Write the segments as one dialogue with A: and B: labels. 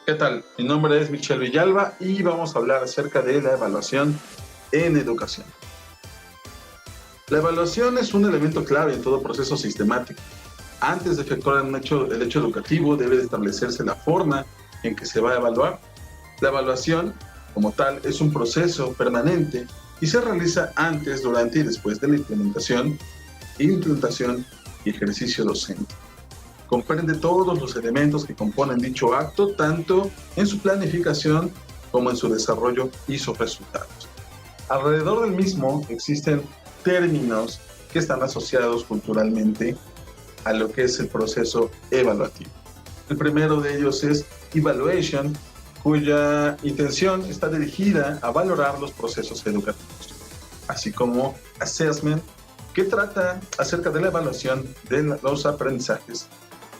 A: ¿Qué tal? Mi nombre es Michelle Villalba y vamos a hablar acerca de la evaluación en educación. La evaluación es un elemento clave en todo proceso sistemático. Antes de efectuar el hecho educativo, debe establecerse la forma en que se va a evaluar. La evaluación, como tal, es un proceso permanente y se realiza antes, durante y después de la implementación y ejercicio docente. Comprende todos los elementos que componen dicho acto, tanto en su planificación como en su desarrollo y sus resultados. Alrededor del mismo existen términos que están asociados culturalmente a lo que es el proceso evaluativo. El primero de ellos es evaluation, cuya intención está dirigida a valorar los procesos educativos, así como assessment, que trata acerca de la evaluación de los aprendizajes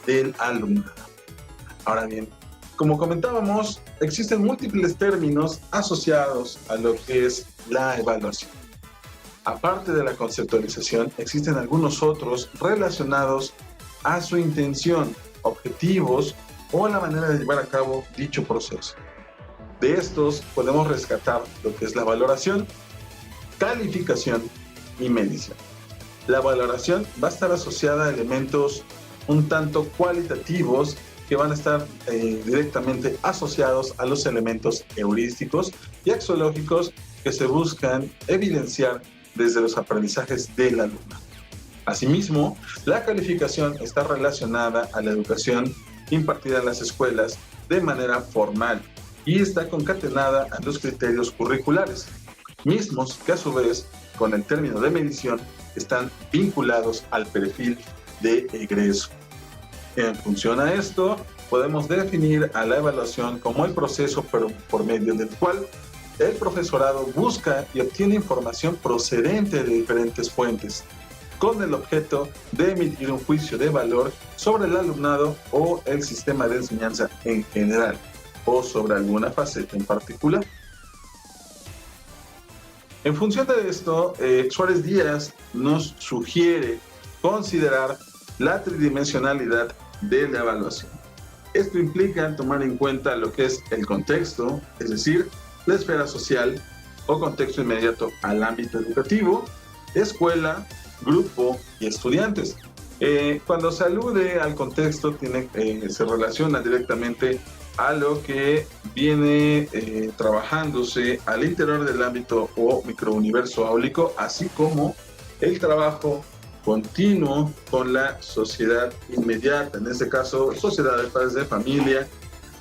A: del alumnado. Ahora bien, como comentábamos, existen múltiples términos asociados a lo que es la evaluación. Aparte de la conceptualización, existen algunos otros relacionados a su intención, objetivos o a la manera de llevar a cabo dicho proceso. De estos podemos rescatar lo que es la valoración, calificación y medición. La valoración va a estar asociada a elementos un tanto cualitativos que van a estar directamente asociados a los elementos heurísticos y axiológicos que se buscan evidenciar desde los aprendizajes del alumno. Asimismo, la calificación está relacionada a la educación impartida en las escuelas de manera formal y está concatenada a los criterios curriculares, mismos que a su vez, con el término de medición, están vinculados al perfil de egreso. En función a esto, podemos definir a la evaluación como el proceso por medio del cual el profesorado busca y obtiene información procedente de diferentes fuentes, con el objeto de emitir un juicio de valor sobre el alumnado o el sistema de enseñanza en general, o sobre alguna faceta en particular. En función de esto, Suárez Díaz nos sugiere considerar la tridimensionalidad de la evaluación. Esto implica tomar en cuenta lo que es el contexto, es decir, la esfera social o contexto inmediato al ámbito educativo, escuela, grupo y estudiantes. Cuando se alude al contexto, se relaciona directamente a lo que viene trabajándose al interior del ámbito o microuniverso áulico, así como el trabajo continuo con la sociedad inmediata, en este caso, sociedad de padres de familia,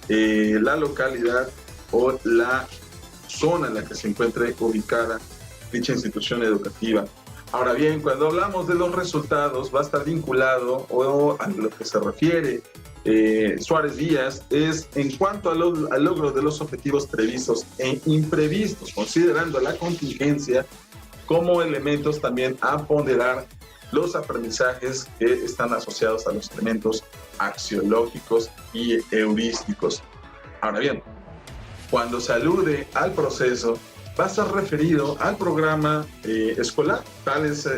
A: la localidad o la zona en la que se encuentre ubicada dicha institución educativa. Ahora bien, cuando hablamos de los resultados, va a estar vinculado o a lo que se refiere Suárez Díaz es en cuanto al logro de los objetivos previstos e imprevistos, considerando la contingencia como elementos también a ponderar los aprendizajes que están asociados a los elementos axiológicos y heurísticos. Ahora bien, cuando se alude al proceso, va a estar referido al programa escolar. Tales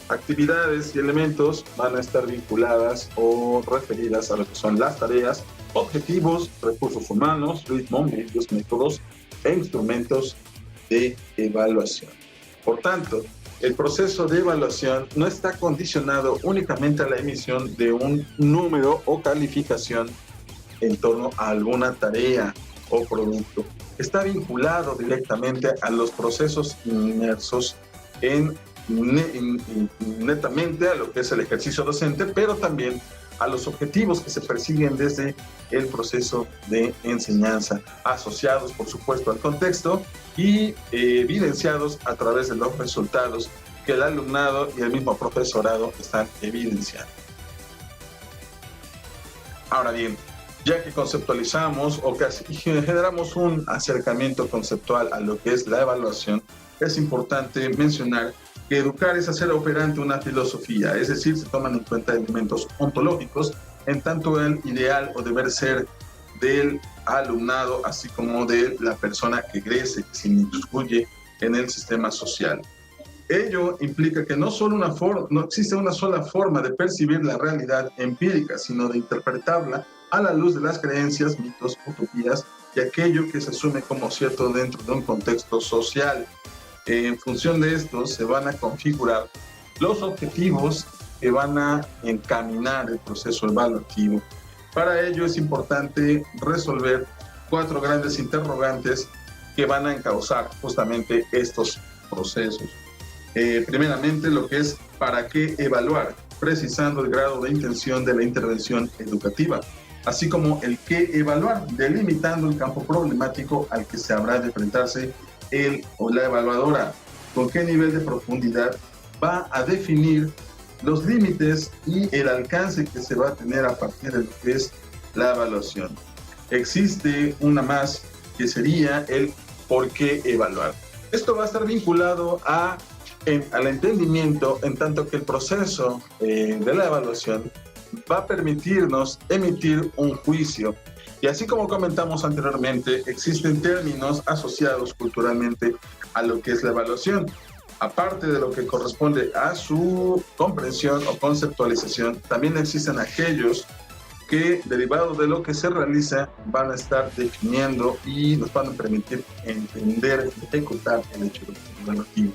A: actividades y elementos van a estar vinculadas o referidas a lo que son las tareas, objetivos, recursos humanos, ritmo, medios, métodos e instrumentos de evaluación. Por tanto, el proceso de evaluación no está condicionado únicamente a la emisión de un número o calificación en torno a alguna tarea o producto. Está vinculado directamente a los procesos inmersos netamente a lo que es el ejercicio docente, pero también a los objetivos que se persiguen desde el proceso de enseñanza, asociados por supuesto al contexto y evidenciados a través de los resultados que el alumnado y el mismo profesorado están evidenciando. Ahora bien, ya que conceptualizamos o que generamos un acercamiento conceptual a lo que es la evaluación, es importante mencionar que educar es hacer operante una filosofía, es decir, se toman en cuenta elementos ontológicos, en tanto el ideal o deber ser del alumnado, así como de la persona que egrese, que se incluye en el sistema social. Ello implica que no existe una sola forma de percibir la realidad empírica, sino de interpretarla a la luz de las creencias, mitos, utopías y aquello que se asume como cierto dentro de un contexto social. En función de esto se van a configurar los objetivos que van a encaminar el proceso evaluativo. Para ello es importante resolver 4 grandes interrogantes que van a encauzar justamente estos procesos. Primeramente, lo que es ¿para qué evaluar?, precisando el grado de intención de la intervención educativa, así como el qué evaluar, delimitando el campo problemático al que se habrá de enfrentarse el o la evaluadora, con qué nivel de profundidad va a definir los límites y el alcance que se va a tener a partir de lo que es la evaluación. Existe una más que sería el por qué evaluar. Esto va a estar vinculado al entendimiento, en tanto que el proceso de la evaluación va a permitirnos emitir un juicio. Y así como comentamos anteriormente, existen términos asociados culturalmente a lo que es la evaluación. Aparte de lo que corresponde a su comprensión o conceptualización, también existen aquellos que, derivados de lo que se realiza, van a estar definiendo y nos van a permitir entender y ejecutar el hecho evaluativo.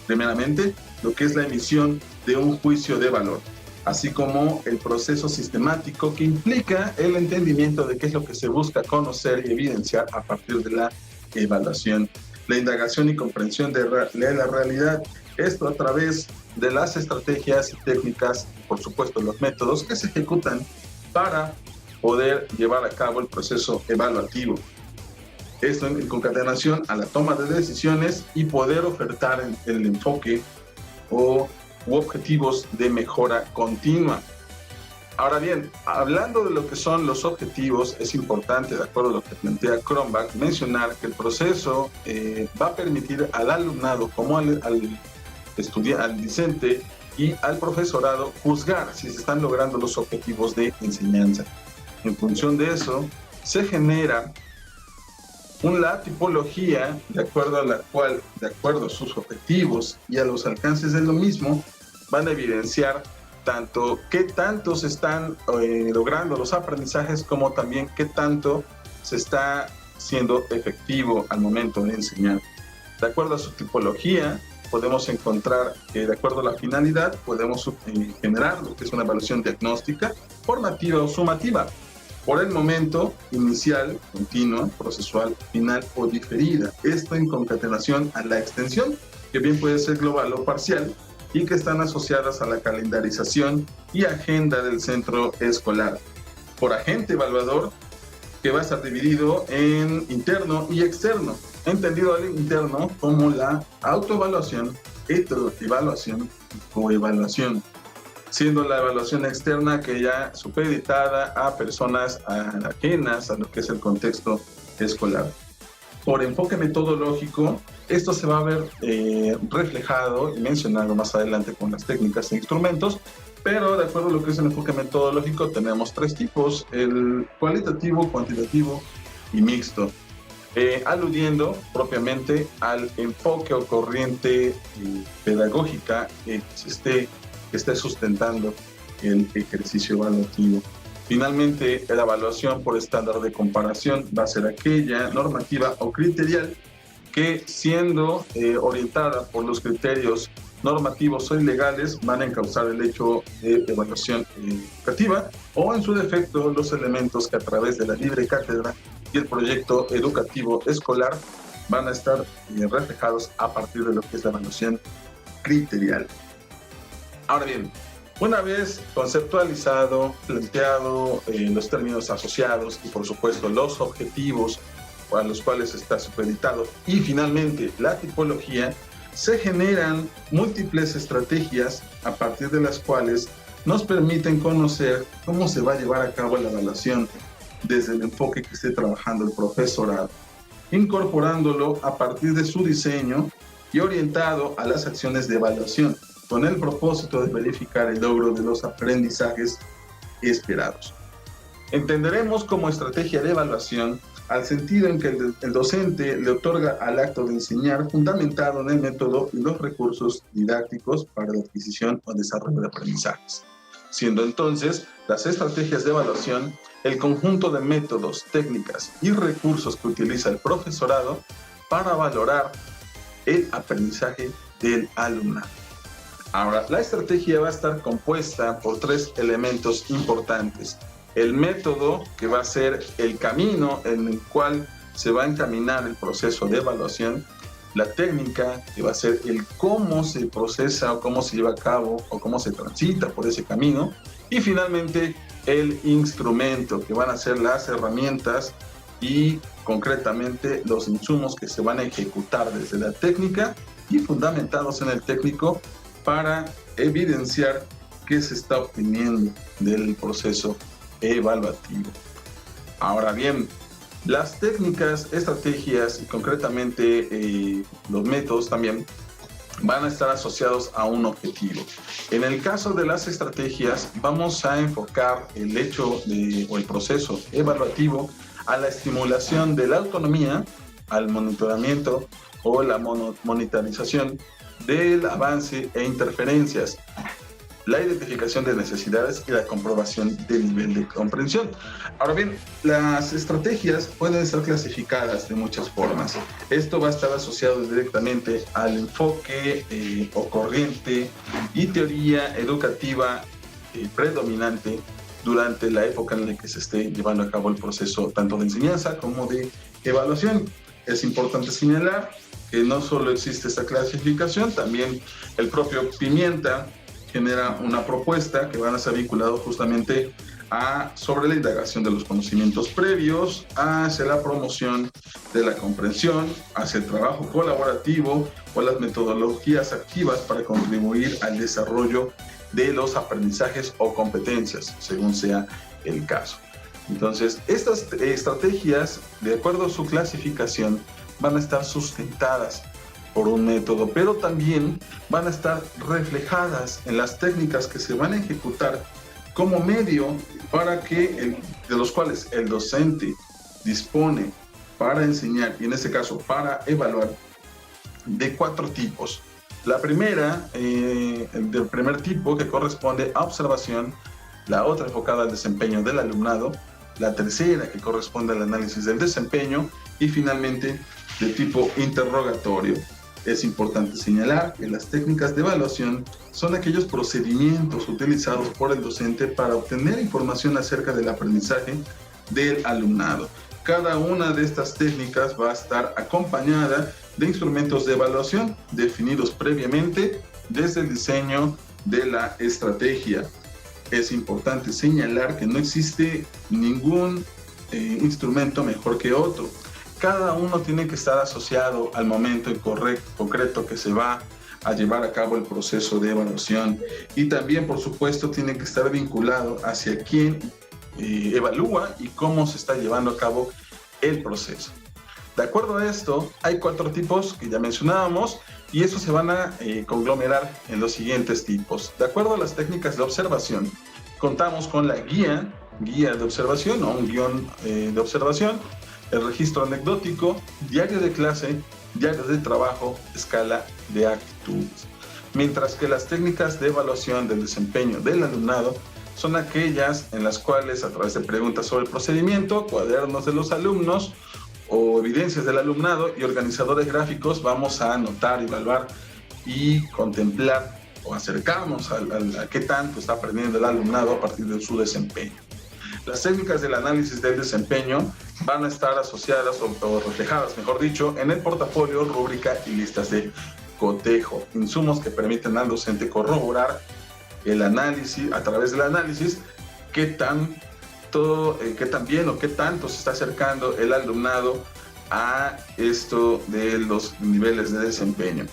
A: Primeramente, lo que es la emisión de un juicio de valor, así como el proceso sistemático que implica el entendimiento de qué es lo que se busca conocer y evidenciar a partir de la evaluación. La indagación y comprensión de la realidad, esto a través de las estrategias y técnicas, por supuesto los métodos que se ejecutan para poder llevar a cabo el proceso evaluativo. Esto en concatenación a la toma de decisiones y poder ofertar el enfoque u objetivos de mejora continua. Ahora bien, hablando de lo que son los objetivos, es importante, de acuerdo a lo que plantea Cronbach, mencionar que el proceso va a permitir al alumnado como al discente y al profesorado juzgar si se están logrando los objetivos de enseñanza. En función de eso, se genera una tipología de acuerdo a la cual, de acuerdo a sus objetivos y a los alcances de lo mismo, van a evidenciar tanto qué tanto se están logrando los aprendizajes como también qué tanto se está siendo efectivo al momento de enseñar. De acuerdo a su tipología, podemos encontrar que de acuerdo a la finalidad podemos generar lo que es una evaluación diagnóstica, formativa o sumativa. Por el momento, inicial, continua, procesual, final o diferida. Esto en concatenación a la extensión, que bien puede ser global o parcial, y que están asociadas a la calendarización y agenda del centro escolar. Por agente evaluador, que va a estar dividido en interno y externo, entendido al interno como la autoevaluación, heteroevaluación y coevaluación, siendo la evaluación externa que ya supeditada a personas ajenas a lo que es el contexto escolar. Por enfoque metodológico, esto se va a ver reflejado y mencionado más adelante con las técnicas e instrumentos, pero de acuerdo a lo que es el enfoque metodológico tenemos 3 tipos, el cualitativo, cuantitativo y mixto, aludiendo propiamente al enfoque o corriente pedagógica que esté sustentando el ejercicio evaluativo. Finalmente, la evaluación por estándar de comparación va a ser aquella normativa o criterial que, siendo orientada por los criterios normativos o ilegales, van a encauzar el hecho de evaluación educativa o, en su defecto, los elementos que a través de la libre cátedra y el proyecto educativo escolar van a estar reflejados a partir de lo que es la evaluación criterial. Ahora bien, una vez conceptualizado, planteado los términos asociados y por supuesto los objetivos a los cuales está supeditado y finalmente la tipología, se generan múltiples estrategias a partir de las cuales nos permiten conocer cómo se va a llevar a cabo la evaluación desde el enfoque que esté trabajando el profesorado, incorporándolo a partir de su diseño y orientado a las acciones de evaluación, con el propósito de verificar el logro de los aprendizajes esperados. Entenderemos como estrategia de evaluación al sentido en que el docente le otorga al acto de enseñar fundamentado en el método y los recursos didácticos para la adquisición o desarrollo de aprendizajes, siendo entonces las estrategias de evaluación el conjunto de métodos, técnicas y recursos que utiliza el profesorado para valorar el aprendizaje del alumnado. Ahora, la estrategia va a estar compuesta por 3 elementos importantes. El método, que va a ser el camino en el cual se va a encaminar el proceso de evaluación. La técnica, que va a ser el cómo se procesa o cómo se lleva a cabo o cómo se transita por ese camino. Y finalmente, el instrumento, que van a ser las herramientas y concretamente los insumos que se van a ejecutar desde la técnica y fundamentados en el técnico para evidenciar qué se está obteniendo del proceso evaluativo. Ahora bien, las técnicas, estrategias y concretamente los métodos también van a estar asociados a un objetivo. En el caso de las estrategias, vamos a enfocar el hecho o el proceso evaluativo a la estimulación de la autonomía, al monitoramiento o la monitorización del avance e interferencias, la identificación de necesidades y la comprobación del nivel de comprensión. Ahora bien, las estrategias pueden estar clasificadas de muchas formas. Esto va a estar asociado directamente al enfoque o corriente y teoría educativa predominante durante la época en la que se esté llevando a cabo el proceso tanto de enseñanza como de evaluación. Es importante señalar que no solo existe esta clasificación, también el propio Pimienta genera una propuesta que van a estar vinculados justamente sobre la indagación de los conocimientos previos, hacia la promoción de la comprensión, hacia el trabajo colaborativo o las metodologías activas para contribuir al desarrollo de los aprendizajes o competencias, según sea el caso. Entonces, estas estrategias, de acuerdo a su clasificación, van a estar sustentadas por un método, pero también van a estar reflejadas en las técnicas que se van a ejecutar como medio para que de los cuales el docente dispone para enseñar, y en este caso para evaluar, de 4 tipos. La primera, del primer tipo, que corresponde a observación, la otra enfocada al desempeño del alumnado, la tercera que corresponde al análisis del desempeño y finalmente de tipo interrogatorio. Es importante señalar que las técnicas de evaluación son aquellos procedimientos utilizados por el docente para obtener información acerca del aprendizaje del alumnado. Cada una de estas técnicas va a estar acompañada de instrumentos de evaluación definidos previamente desde el diseño de la estrategia. Es importante señalar que no existe ningún instrumento mejor que otro. Cada uno tiene que estar asociado al momento concreto que se va a llevar a cabo el proceso de evaluación y también, por supuesto, tiene que estar vinculado hacia quién evalúa y cómo se está llevando a cabo el proceso. De acuerdo a esto, hay 4 tipos que ya mencionábamos y estos se van a conglomerar en los siguientes tipos. De acuerdo a las técnicas de observación, contamos con la guía de observación o un guión de observación, el registro anecdótico, diario de clase, diario de trabajo, escala de actitudes. Mientras que las técnicas de evaluación del desempeño del alumnado son aquellas en las cuales, a través de preguntas sobre el procedimiento, cuadernos de los alumnos o evidencias del alumnado y organizadores gráficos, vamos a anotar, evaluar y contemplar o acercarnos a qué tanto está aprendiendo el alumnado a partir de su desempeño. Las técnicas del análisis del desempeño van a estar asociadas o reflejadas, mejor dicho, en el portafolio, rúbrica y listas de cotejo, insumos que permiten al docente corroborar el análisis, a través del análisis, qué tan bien o qué tanto se está acercando el alumnado a esto de los niveles de desempeño.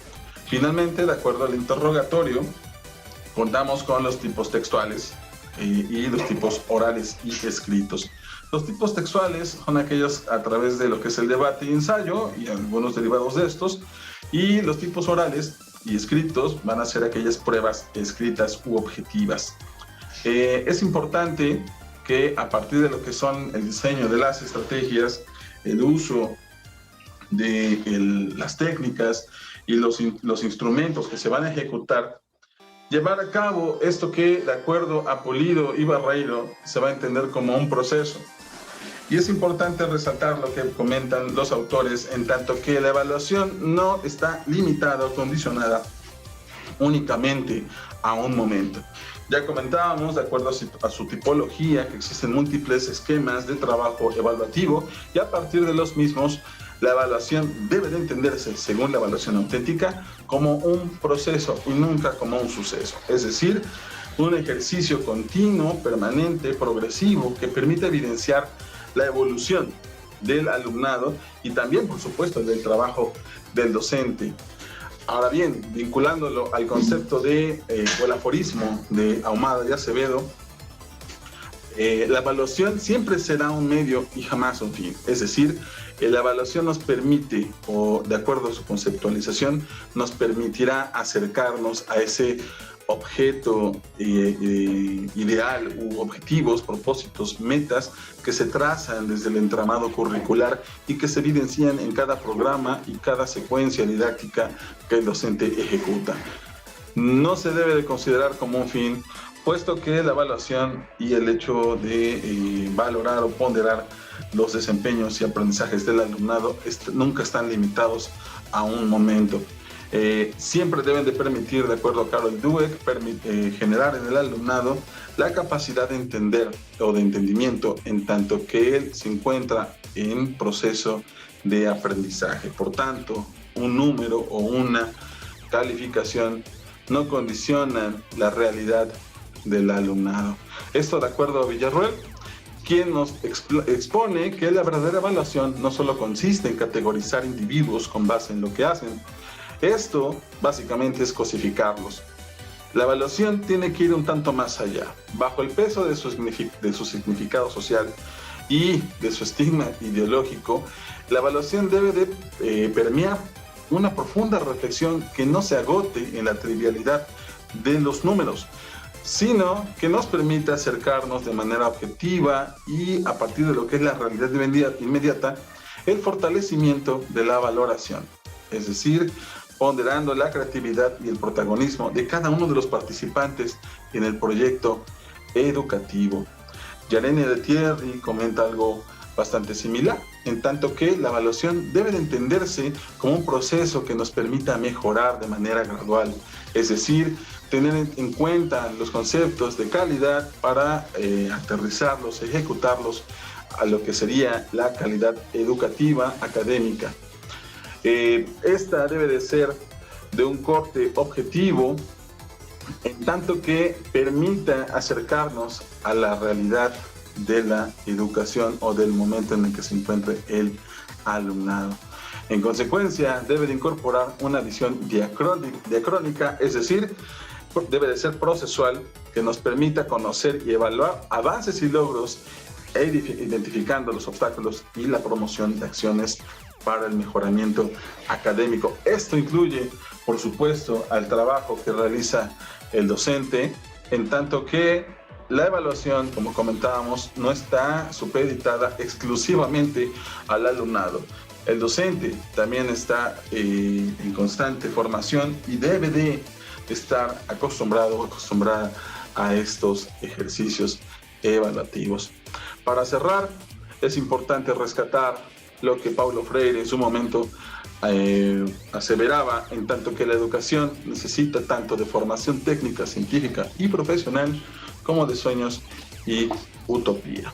A: Finalmente, de acuerdo al interrogatorio, contamos con los tipos textuales y los tipos orales y escritos. Los tipos textuales son aquellos a través de lo que es el debate y ensayo y algunos derivados de estos, y los tipos orales y escritos van a ser aquellas pruebas escritas u objetivas. Es importante que a partir de lo que son el diseño de las estrategias, el uso de las técnicas y los instrumentos que se van a ejecutar, llevar a cabo esto que, de acuerdo a Pulido y Barreiro, se va a entender como un proceso. Y es importante resaltar lo que comentan los autores, en tanto que la evaluación no está limitada o condicionada únicamente a un momento. Ya comentábamos, de acuerdo a su tipología, que existen múltiples esquemas de trabajo evaluativo y a partir de los mismos, la evaluación debe de entenderse, según la evaluación auténtica, como un proceso y nunca como un suceso. Es decir, un ejercicio continuo, permanente, progresivo, que permite evidenciar la evolución del alumnado y también, por supuesto, del trabajo del docente. Ahora bien, vinculándolo al concepto de, o el aforismo de Ahumada y Acevedo, la evaluación siempre será un medio y jamás un fin. Es decir, la evaluación nos permite, o de acuerdo a su conceptualización, nos permitirá acercarnos a ese objeto ideal u objetivos, propósitos, metas que se trazan desde el entramado curricular y que se evidencian en cada programa y cada secuencia didáctica que el docente ejecuta. No se debe de considerar como un fin, puesto que la evaluación y el hecho de valorar o ponderar los desempeños y aprendizajes del alumnado nunca están limitados a un momento. Siempre deben de permitir, de acuerdo a Carol Dweck, generar en el alumnado la capacidad de entender o de entendimiento en tanto que él se encuentra en proceso de aprendizaje. Por tanto, un número o una calificación no condicionan la realidad del alumnado. Esto de acuerdo a Villarroel, quien nos expone que la verdadera evaluación no solo consiste en categorizar individuos con base en lo que hacen. Esto básicamente es cosificarlos. La evaluación tiene que ir un tanto más allá. Bajo el peso de su significado social y de su estigma ideológico, la evaluación debe de permear una profunda reflexión que no se agote en la trivialidad de los números, sino que nos permita acercarnos de manera objetiva y a partir de lo que es la realidad inmediata, el fortalecimiento de la valoración, es decir, ponderando la creatividad y el protagonismo de cada uno de los participantes en el proyecto educativo. Yarenia de Thierry comenta algo bastante similar, en tanto que la evaluación debe de entenderse como un proceso que nos permita mejorar de manera gradual, es decir, tener en cuenta los conceptos de calidad para aterrizarlos, ejecutarlos a lo que sería la calidad educativa académica. Esta debe de ser de un corte objetivo, en tanto que permita acercarnos a la realidad de la educación o del momento en el que se encuentre el alumnado. En consecuencia, debe de incorporar una visión diacrónica, es decir, debe de ser procesual, que nos permita conocer y evaluar avances y logros, identificando los obstáculos y la promoción de acciones para el mejoramiento académico. Esto incluye, por supuesto, al trabajo que realiza el docente, en tanto que la evaluación, como comentábamos, no está supeditada exclusivamente al alumnado. El docente también está en constante formación y debe de estar acostumbrado o acostumbrada a estos ejercicios evaluativos. Para cerrar, es importante rescatar lo que Paulo Freire en su momento aseveraba, en tanto que la educación necesita tanto de formación técnica, científica y profesional como de sueños y utopía.